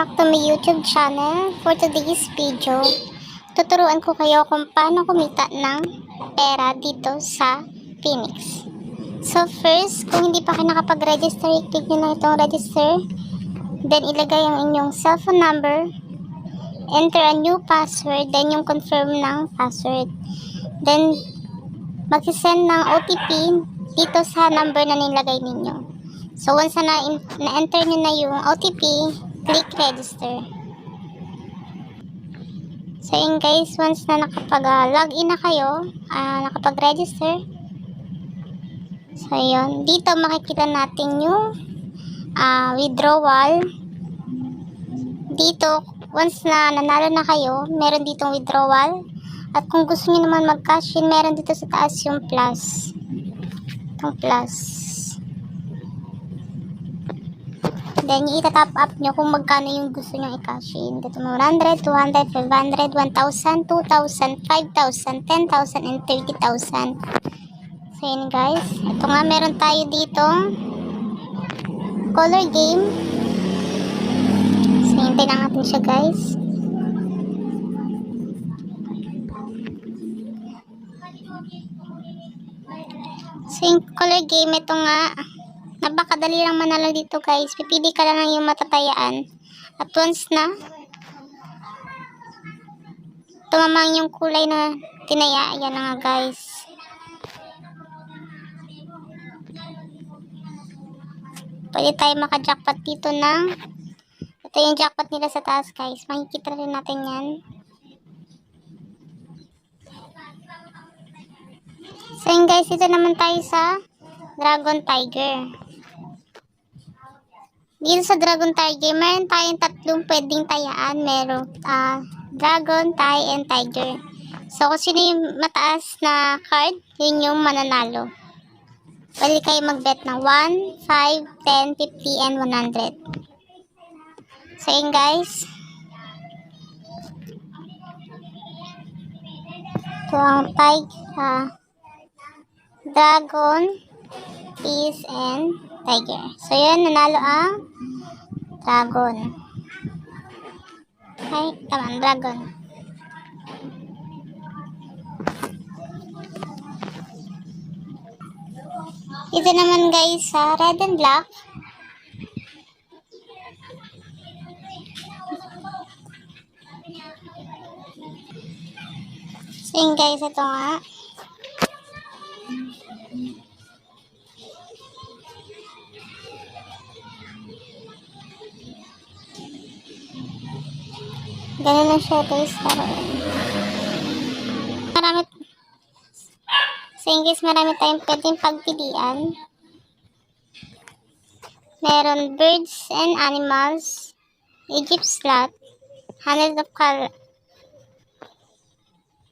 back to my YouTube channel. For today's video, tuturuan ko kayo kung paano kumita ng pera dito sa Phoenix. So first, kung hindi pa kayo nakapag-register, i-click nyo na itong register. Then ilagay ang inyong cellphone number. Enter a new password. Then yung confirm ng password. Then mag-send ng OTP dito sa number na nilagay ninyo. So once na-enter nyo na yung OTP, click register. So yun guys, once na nakapag-login na kayo, nakapag-register. So yun, dito makikita natin yung withdrawal. Dito, once na nanalo na kayo, meron ditong withdrawal. At kung gusto niyo naman mag-cash in, meron dito sa taas yung plus. Itong plus. Then, itatap up nyo kung magkano yung gusto nyo i-cash in. Dito 100, 200, 500, 1,000, 2,000, 5,000, 10,000, and 30,000. So, yun guys. Ito nga, meron tayo dito color game. So, hintay lang natin siya guys. So, yung color game, ito nga, napakadali lang manalo dito guys. Pipili ka lang yung matatayaan. At once na tumamang yung kulay na tinaya, ayan na nga guys. Pwede tayo maka-jackpot dito ng, ito yung jackpot nila sa taas guys. Makikita rin natin yan. So yun guys, dito naman tayo sa Dragon Tiger. Dito sa Dragon Tiger, meron tayong tatlong pwedeng tayaan. Meron Dragon, Tie, and Tiger. So, kung sino yung mataas na card, yun yung mananalo. Pwede kayo mag-bet ng 1, 5, 10, 50, and 100. So, yun guys. Ito ang Dragon, Peace, and Tiger. So, yun, nanalo ang Dragon. Okay, tama, Dragon. Ito naman guys, sa Red and Black. So, yun guys, ito nga. Ganun lang siya guys. Marami tayong pwedeng pagpilian. Meron birds and animals, Egypt slot, hundred of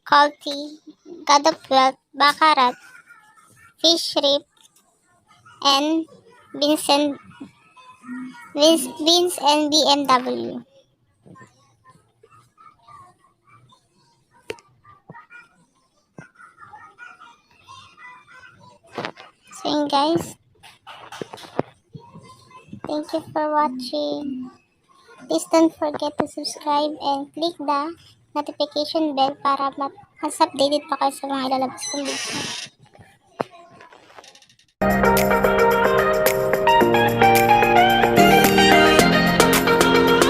Culti, God of Wealth, Baccarat, Fish Rip, and Beans and BMW. So yun guys, thank you for watching. Please don't forget to subscribe and click the notification bell para mas updated pa kayo sa mga ilalabas kong video.